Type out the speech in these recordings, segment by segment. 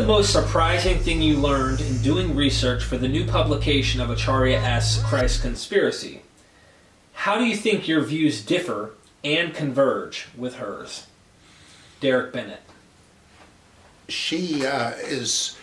most surprising thing you learned in doing research for the new publication of Acharya S. Christ Conspiracy? How do you think your views differ and converge with hers? Derek Bennett. She is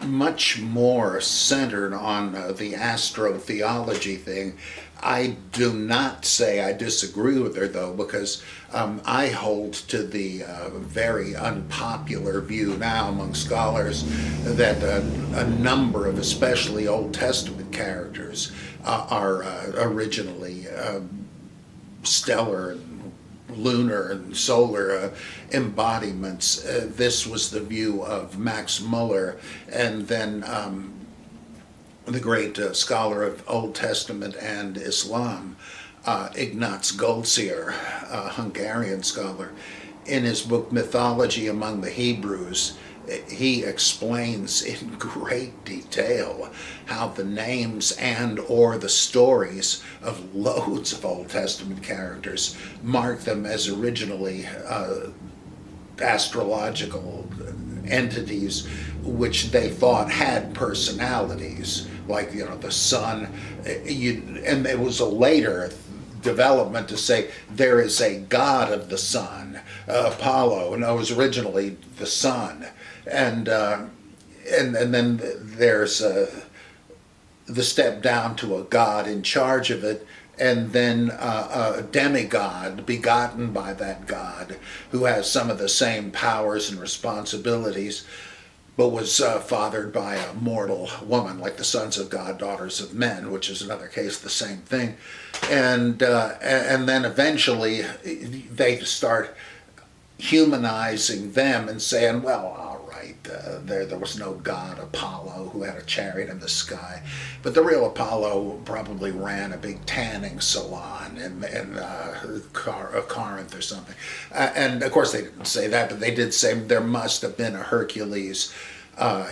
much more centered on the astrotheology thing. I do not say I disagree with her, though, because I hold to the very unpopular view now among scholars that a number of especially Old Testament characters are originally stellar and lunar and solar embodiments. This was the view of Max Muller, and then the great scholar of Old Testament and Islam, Ignaz Goldziher, a Hungarian scholar. In his book Mythology Among the Hebrews, he explains in great detail how the names and or the stories of loads of Old Testament characters mark them as originally astrological entities which they thought had personalities, like, you know, the sun. And it was a later development to say there is a god of the sun, Apollo. No, it was originally the sun, and then there's the step down to a god in charge of it, and then a demigod begotten by that god who has some of the same powers and responsibilities, but was fathered by a mortal woman, like the sons of God, daughters of men, which is another case, the same thing. And then eventually they start humanizing them and saying, well, all right, there was no god Apollo who had a chariot in the sky, but the real Apollo probably ran a big tanning salon in Corinth or something. And of course they didn't say that, but they did say there must have been a Hercules.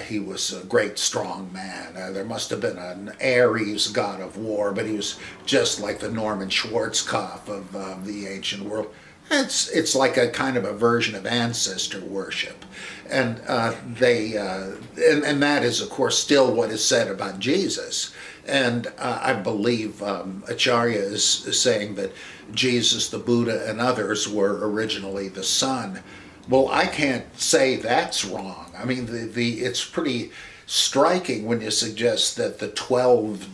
He was a great strong man. There must have been an Ares, god of war, but he was just like the Norman Schwarzkopf of the ancient world. It's like a kind of a version of ancestor worship, and and that is, of course, still what is said about Jesus. And I believe Acharya is saying that Jesus, the Buddha, and others were originally the sun. Well, I can't say that's wrong. I mean, it's pretty striking when you suggest that the 12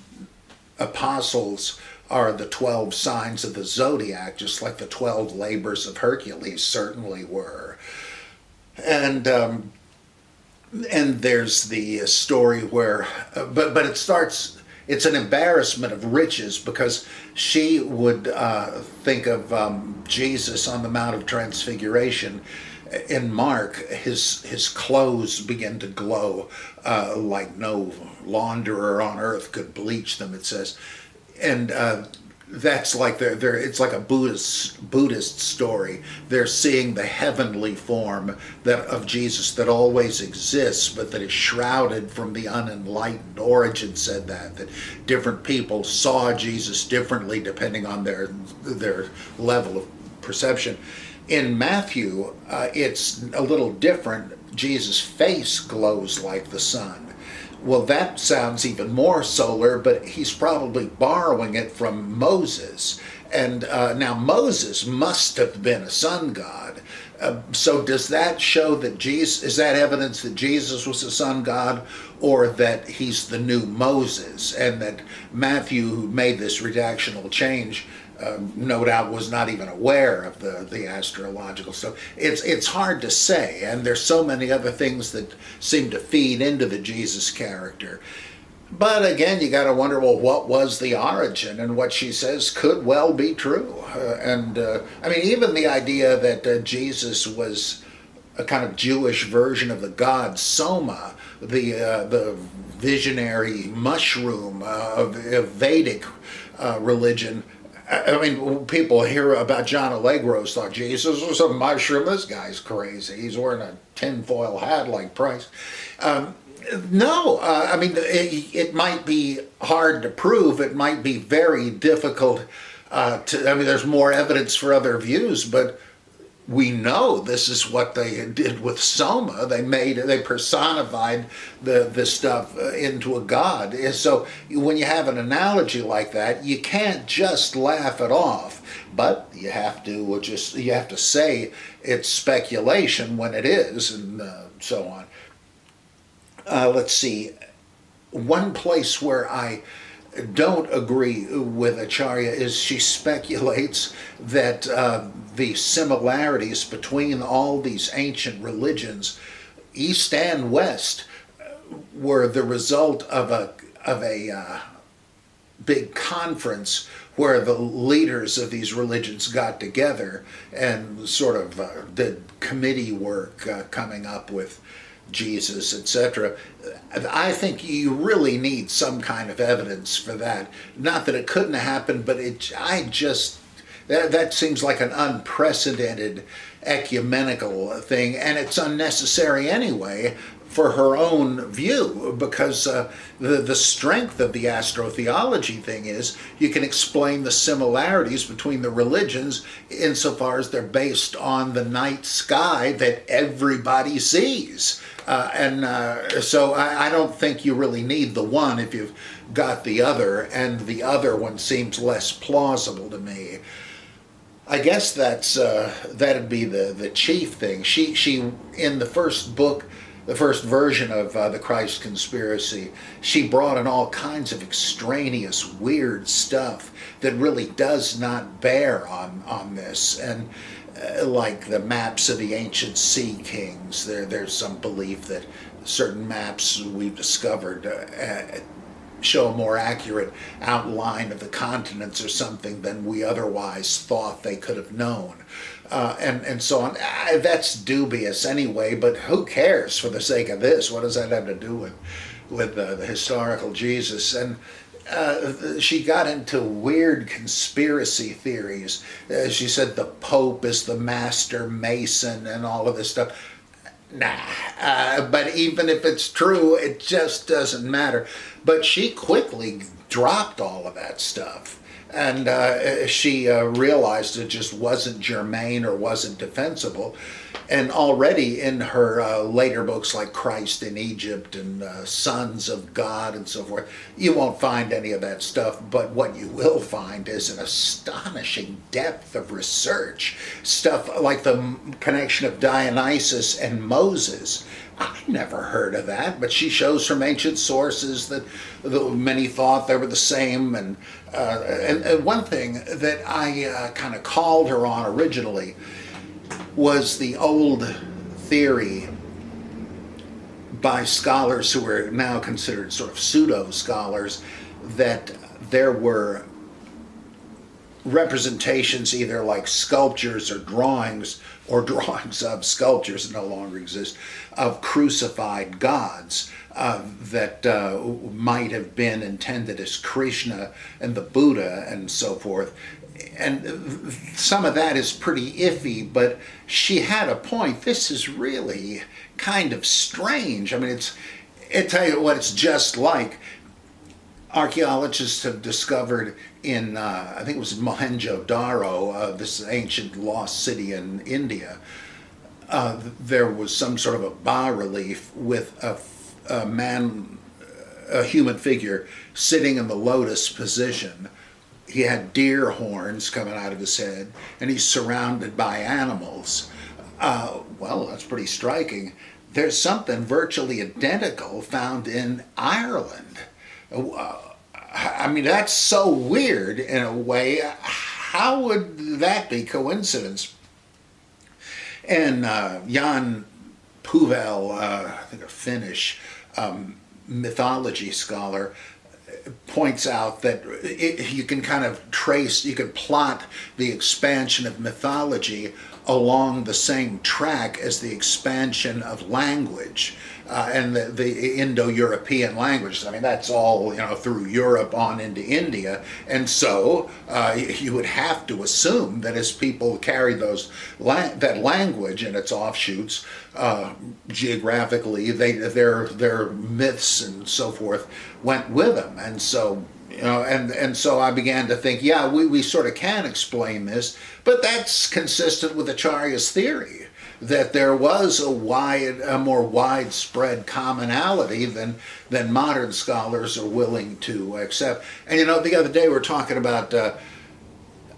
apostles are the 12 signs of the zodiac, just like the 12 labors of Hercules certainly were. And there's the story where, but it starts. It's an embarrassment of riches, because she would think of Jesus on the Mount of Transfiguration. In Mark, his clothes begin to glow like no launderer on earth could bleach them, it says. And that's like it's like a Buddhist story. They're seeing the heavenly form of Jesus that always exists, but that is shrouded from the unenlightened. Origen said that different people saw Jesus differently depending on their level of perception. In Matthew, it's a little different. Jesus' face glows like the sun. Well, that sounds even more solar, but he's probably borrowing it from Moses. And now Moses must have been a sun god. So does that show that is that evidence that Jesus was a sun god, or that he's the new Moses, and that Matthew, who made this redactional change, no doubt was not even aware of the astrological stuff? It's hard to say, and there's so many other things that seem to feed into the Jesus character. But again, you got to wonder, well, what was the origin? And what she says could well be true. I mean, even the idea that Jesus was a kind of Jewish version of the god Soma, the visionary mushroom of Vedic religion. I mean, people hear about John Allegros, thought Jesus was a mushroom. This guy's crazy. He's wearing a tinfoil hat like Price. No, I mean, it might be hard to prove. It might be very difficult I mean, there's more evidence for other views, but we know this is what they did with Soma. They personified this stuff into a god. And so when you have an analogy like that, you can't just laugh it off, but you have to say it's speculation when it is, and so on. Let's see. One place where I don't agree with Acharya is she speculates that the similarities between all these ancient religions, East and West, were the result of a big conference where the leaders of these religions got together and sort of did committee work coming up with Jesus, etc. I think you really need some kind of evidence for that. Not that it couldn't have happened, but that seems like an unprecedented ecumenical thing, and it's unnecessary anyway for her own view, because the strength of the astrotheology thing is you can explain the similarities between the religions insofar as they're based on the night sky that everybody sees. So I don't think you really need the one if you've got the other, and the other one seems less plausible to me. I guess that'd be the chief thing. She in the first book, the first version of the Christ Conspiracy, she brought in all kinds of extraneous, weird stuff that really does not bear on this. And like the maps of the ancient sea kings, there's some belief that certain maps we've discovered show a more accurate outline of the continents or something than we otherwise thought they could have known. And so on. That's dubious anyway, but who cares for the sake of this? What does that have to do with the historical Jesus? And she got into weird conspiracy theories. She said the Pope is the master mason and all of this stuff. Nah, but even if it's true, it just doesn't matter. But she quickly dropped all of that stuff. And she realized it just wasn't germane or wasn't defensible. And already in her later books like Christ in Egypt and Sons of God and so forth, you won't find any of that stuff. But what you will find is an astonishing depth of research. Stuff like the connection of Dionysus and Moses. I never heard of that, but she shows from ancient sources that many thought they were the same. And one thing that I kind of called her on originally was the old theory by scholars who are now considered sort of pseudo-scholars that there were representations, either like sculptures or drawings of sculptures that no longer exist, of crucified gods that might have been intended as Krishna and the Buddha and so forth. And some of that is pretty iffy, but she had a point. This is really kind of strange. I mean, I tell you what, it's just like archaeologists have discovered in, I think it was Mohenjo-Daro, this ancient lost city in India. There was some sort of a bas-relief with a man, a human figure, sitting in the lotus position. He had deer horns coming out of his head, and he's surrounded by animals. Well, that's pretty striking. There's something virtually identical found in Ireland. I mean, that's so weird in a way. How would that be coincidence? And Jan Puvel, I think a Finnish mythology scholar, points out that you can kind of you can plot the expansion of mythology along the same track as the expansion of language and the Indo-European languages. I mean, that's all, through Europe on into India. And so you would have to assume that as people carry that language and its offshoots geographically, their myths and so forth went with them. And so You know, and so I began to think, yeah, we sort of can explain this, but that's consistent with Acharya's theory that there was a more widespread commonality than modern scholars are willing to accept. And you know, the other day we were talking about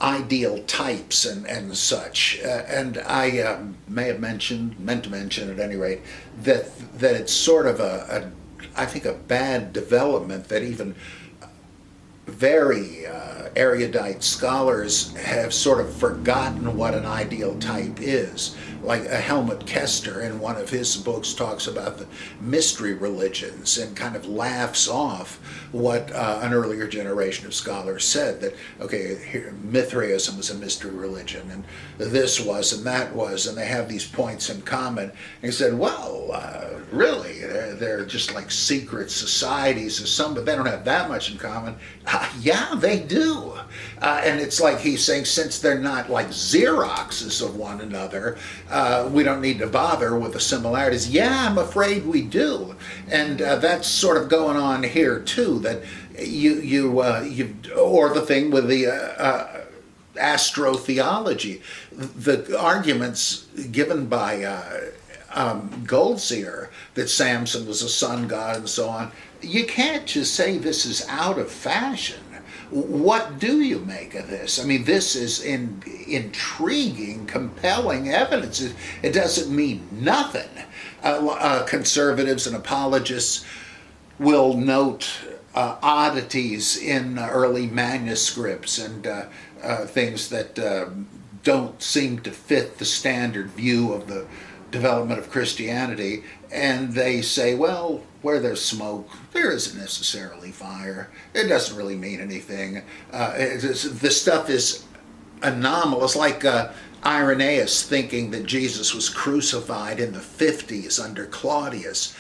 ideal types and such, and I may have meant to mention at any rate that it's sort of I think a bad development that even very erudite scholars have sort of forgotten what an ideal type is. Like Helmut Kester in one of his books talks about the mystery religions and kind of laughs off what an earlier generation of scholars said, that, okay, here, Mithraism was a mystery religion, and this was, and that was, and they have these points in common. And he said, well, really, they're just like secret societies or some, but they don't have that much in common. Yeah, they do. And it's like he's saying, since they're not like Xeroxes of one another, we don't need to bother with the similarities. Yeah, I'm afraid we do. And that's sort of going on here too, that you or the thing with the astrotheology, the arguments given by Goldseer that Samson was a sun god and so on, you can't just say this is out of fashion. What do you make of this? I mean, this is intriguing, compelling evidence. It doesn't mean nothing. Conservatives and apologists will note oddities in early manuscripts and things that don't seem to fit the standard view of the development of Christianity, and they say, well, where there's smoke, there isn't necessarily fire. It doesn't really mean anything. The stuff is anomalous, like Irenaeus thinking that Jesus was crucified in the 50s under Claudius.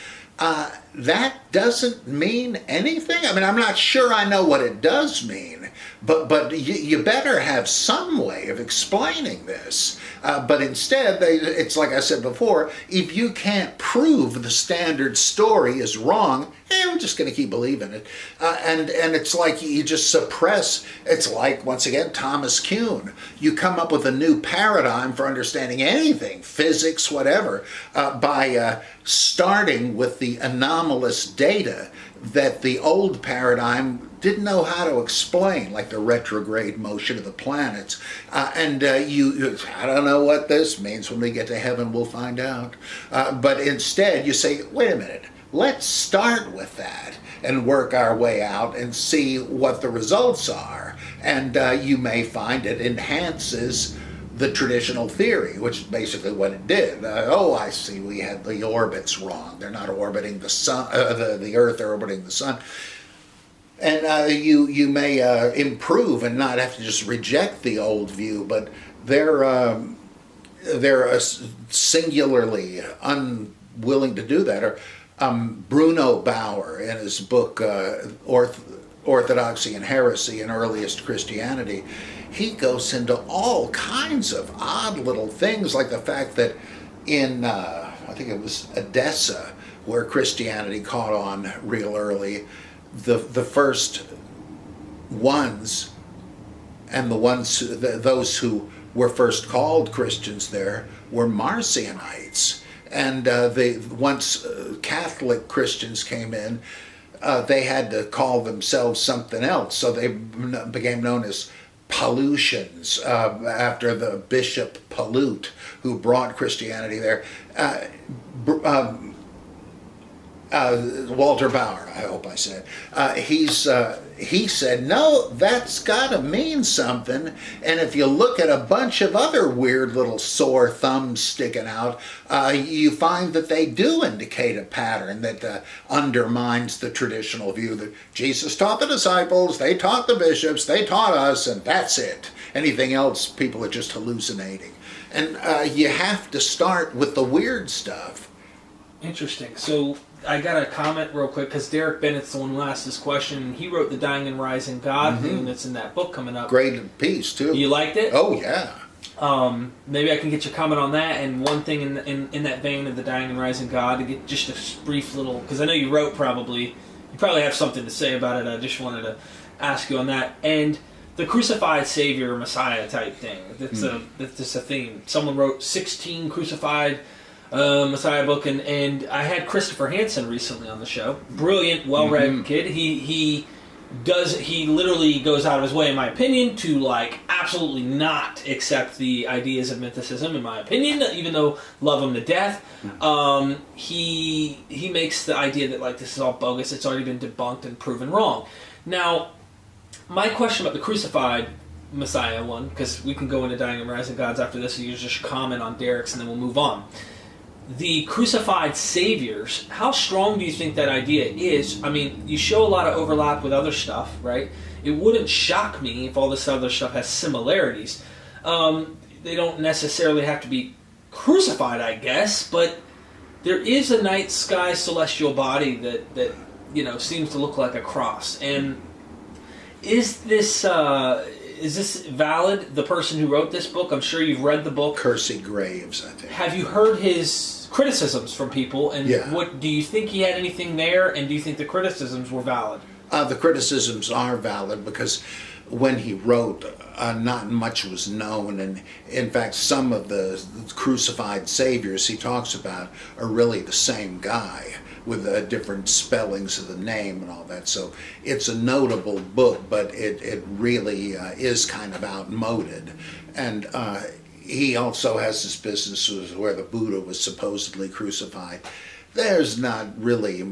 That doesn't mean anything. I mean, I'm not sure I know what it does mean, but you better have some way of explaining this. But instead, it's like I said before, if you can't prove the standard story is wrong, we're just going to keep believing it. And it's like you just suppress. It's like, once again, Thomas Kuhn. You come up with a new paradigm for understanding anything, physics, whatever, by starting with the anomalous data that the old paradigm didn't know how to explain, like the retrograde motion of the planets. I don't know what this means. When we get to heaven, we'll find out. But instead, you say, wait a minute, let's start with that and work our way out and see what the results are. And you may find it enhances the traditional theory, which is basically what it did. I see, we had the orbits wrong. They're not orbiting the sun, the Earth, they're orbiting the sun. And you may improve and not have to just reject the old view, but they're singularly unwilling to do that. Or Bruno Bauer, in his book Orthodoxy and Heresy in Earliest Christianity, he goes into all kinds of odd little things, like the fact that in, I think it was Edessa, where Christianity caught on real early, the first ones, and those who were first called Christians there, were Marcionites. And once Catholic Christians came in, they had to call themselves something else, so they became known as Paulicians, after the Bishop Palut, who brought Christianity there. Walter Bauer, I hope I said. He said, no, that's got to mean something. And if you look at a bunch of other weird little sore thumbs sticking out, you find that they do indicate a pattern that undermines the traditional view that Jesus taught the disciples, they taught the bishops, they taught us, and that's it. Anything else, people are just hallucinating. And you have to start with the weird stuff. Interesting. So I got a comment real quick, because Derek Bennett's the one who asked this question. He wrote the Dying and Rising God thing that's in that book coming up. Great piece, too. You liked it? Oh, yeah. Maybe I can get your comment on that. And one thing in that vein of the Dying and Rising God, to get just a brief little, because I know you probably have something to say about it. I just wanted to ask you on that. And the crucified Savior Messiah type thing. That's a theme. Someone wrote 16 crucified Messiah book, and I had Christopher Hansen recently on the show. Brilliant, well-read kid. He literally goes out of his way, in my opinion, to like absolutely not accept the ideas of mythicism, in my opinion, even though love him to death. He makes the idea that like this is all bogus. It's already been debunked and proven wrong. Now, my question about the crucified Messiah one, because we can go into Dying and Rising Gods after this, so you just comment on Derek's and then we'll move on. The crucified saviors, how strong do you think that idea is? I mean, you show a lot of overlap with other stuff, right? It wouldn't shock me if all this other stuff has similarities. They don't necessarily have to be crucified, I guess, but there is a night sky celestial body that seems to look like a cross. And is this valid, the person who wrote this book? I'm sure you've read the book. Kersey Graves, I think. Have you heard his criticisms from people? And what do you think he had anything there? And do you think the criticisms were valid? The criticisms are valid because when he wrote, not much was known. And in fact, some of the crucified saviors he talks about are really the same guy, with different spellings of the name and all that. So it's a notable book, but it really is kind of outmoded. And he also has his businesses where the Buddha was supposedly crucified. There's not really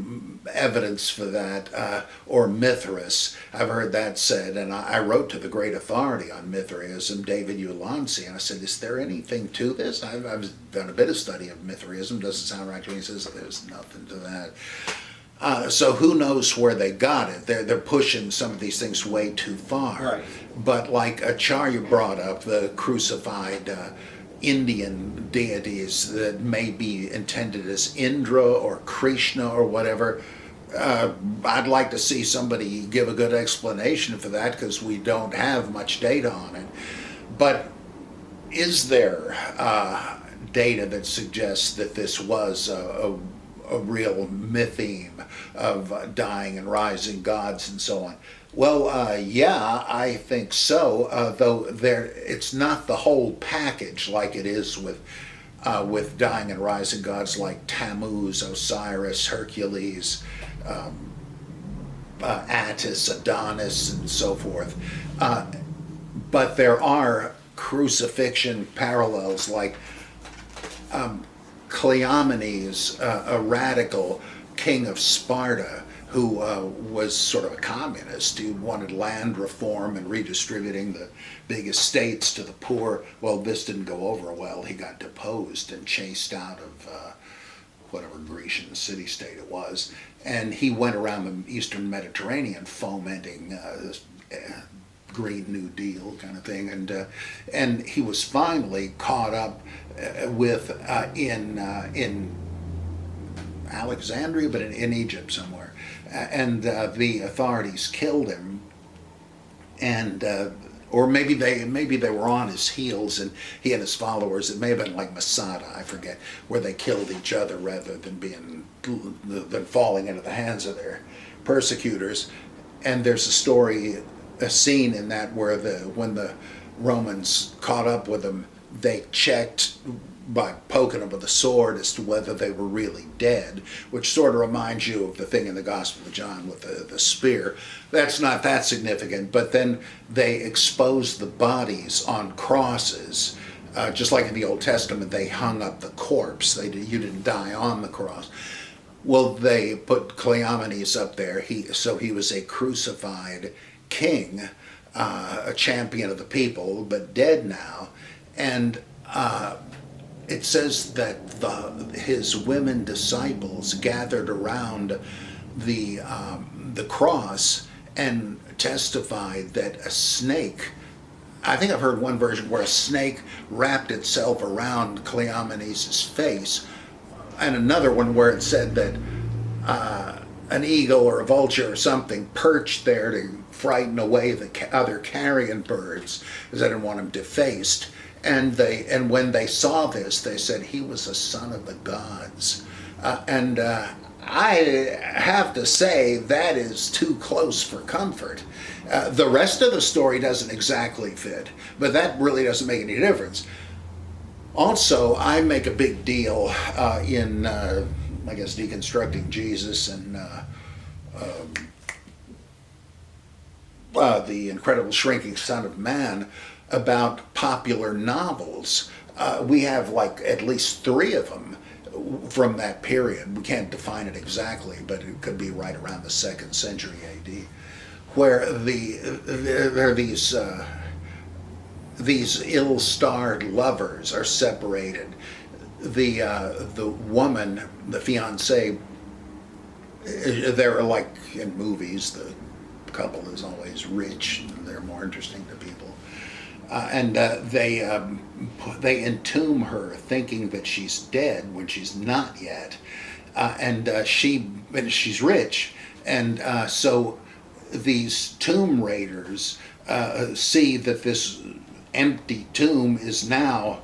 evidence for that, or Mithras. I've heard that said, and I wrote to the great authority on Mithraism, David Ulansey, and I said, is there anything to this? I've done a bit of study of Mithraism, doesn't sound right to me. He says, there's nothing to that. So who knows where they got it? They're pushing some of these things way too far. Right. But like Acharya brought up, the crucified Indian deities that may be intended as Indra or Krishna or whatever. I'd like to see somebody give a good explanation for that because we don't have much data on it. But is there data that suggests that this was a real mytheme of dying and rising gods and so on? Well, yeah, I think so. Though it's not the whole package like it is with dying and rising gods like Tammuz, Osiris, Hercules, Attis, Adonis, and so forth. But there are crucifixion parallels, like Cleomenes, a radical king of Sparta, who was sort of a communist. He wanted land reform and redistributing the big estates to the poor. Well, this didn't go over well. He got deposed and chased out of whatever Grecian city-state it was. And he went around the Eastern Mediterranean fomenting this Green New Deal kind of thing. And he was finally caught up with in Alexandria, but in Egypt somewhere. And the authorities killed him, and or maybe they were on his heels, and he and his followers. It may have been like Masada, I forget, where they killed each other rather than falling into the hands of their persecutors. And there's a scene in that where when the Romans caught up with them, they checked by poking them with a sword as to whether they were really dead, which sort of reminds you of the thing in the Gospel of John with the spear. That's not that significant, but then they exposed the bodies on crosses, just like in the Old Testament, they hung up the corpse. You didn't die on the cross. Well, they put Cleomenes up there, so he was a crucified king, a champion of the people, but dead now, and it says that his women disciples gathered around the cross and testified that a snake, I think I've heard one version where a snake wrapped itself around Cleomenes' face, and another one where it said that an eagle or a vulture or something perched there to frighten away the other carrion birds because they didn't want him defaced. And when they saw this, they said he was a son of the gods. I have to say that is too close for comfort. The rest of the story doesn't exactly fit, but that really doesn't make any difference. Also, I make a big deal in, I guess, deconstructing Jesus and the Incredible Shrinking Son of Man about popular novels. We have like at least 3 of them from that period. We can't define it exactly, but it could be right around the 2nd century AD, where there are these ill-starred lovers are separated. The woman, the fiancée, they're like in movies, the couple is always rich and they're more interesting to people. And they entomb her thinking that she's dead when she's not yet. She's rich. And so these tomb raiders see that this empty tomb is now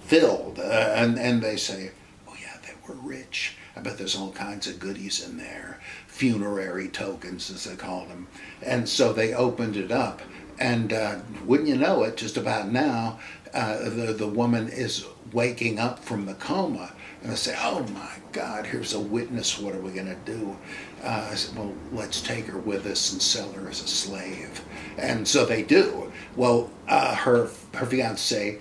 filled. And they say, oh yeah, they were rich. I bet there's all kinds of goodies in there. Funerary tokens, as they called them. And so they opened it up. And wouldn't you know it, just about now, the woman is waking up from the coma. And they say, oh my God, here's a witness, what are we going to do? I said, well, let's take her with us and sell her as a slave. And so they do. Well, her fiancé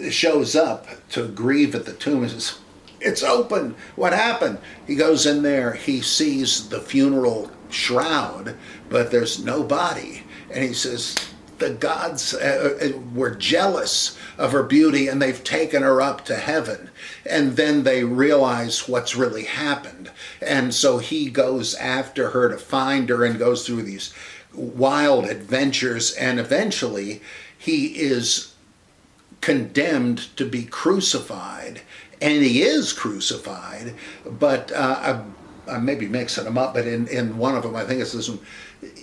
shows up to grieve at the tomb and says, it's open. What happened? He goes in there, he sees the funeral shroud, but there's no body. And he says, the gods were jealous of her beauty and they've taken her up to heaven. And then they realize what's really happened. And so he goes after her to find her and goes through these wild adventures. And eventually he is condemned to be crucified. And he is crucified, but I may be mixing them up, but in one of them, I think it's this one,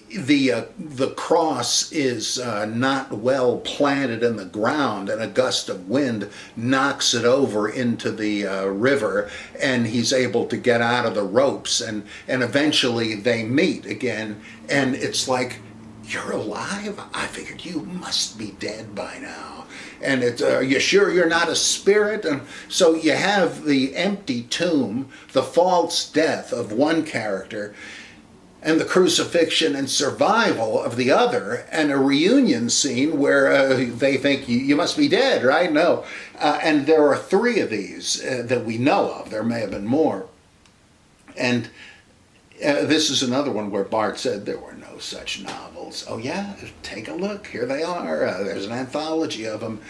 the cross is not well planted in the ground, and a gust of wind knocks it over into the river, and he's able to get out of the ropes, and eventually they meet again, and it's like, you're alive? I figured you must be dead by now. And it's, are you sure you're not a spirit? And so you have the empty tomb, the false death of one character, and the crucifixion and survival of the other, and a reunion scene where they think you must be dead, right? No. And there are 3 of these that we know of. There may have been more. And this is another one where Bart said there were no such novels. Oh yeah, take a look. Here they are. There's an anthology of them.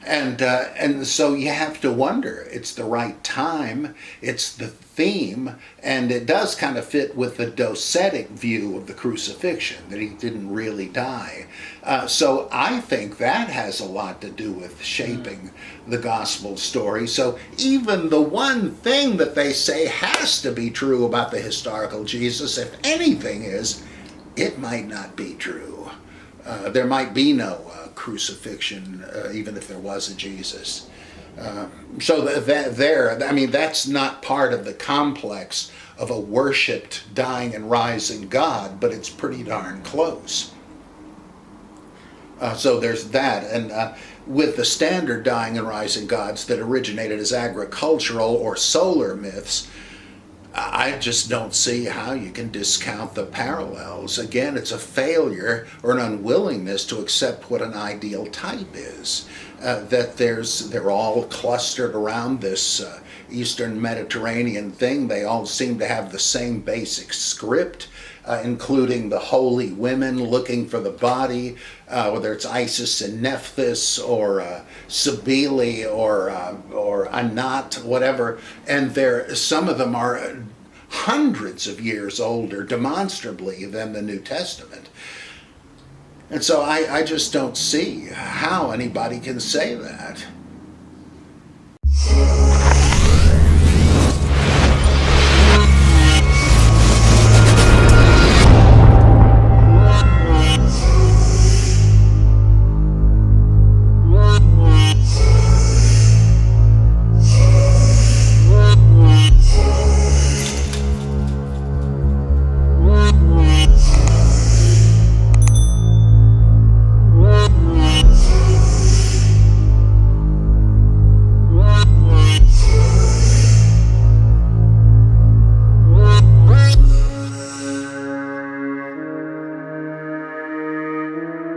And so you have to wonder, it's the right time, it's the theme, and it does kind of fit with the docetic view of the crucifixion, that he didn't really die. So I think that has a lot to do with shaping the gospel story. So even the one thing that they say has to be true about the historical Jesus, if anything is, it might not be true. There might be no crucifixion, even if there was a Jesus. So that's not part of the complex of a worshipped, dying and rising God, but it's pretty darn close. So there's that. And with the standard dying and rising gods that originated as agricultural or solar myths, I just don't see how you can discount the parallels. Again, it's a failure or an unwillingness to accept what an ideal type is. That they're all clustered around this Eastern Mediterranean thing. They all seem to have the same basic script, including the holy women looking for the body, whether it's Isis and Nephthys or Cybele or Anat, whatever. And some of them are hundreds of years older, demonstrably, than the New Testament. And so I just don't see how anybody can say that.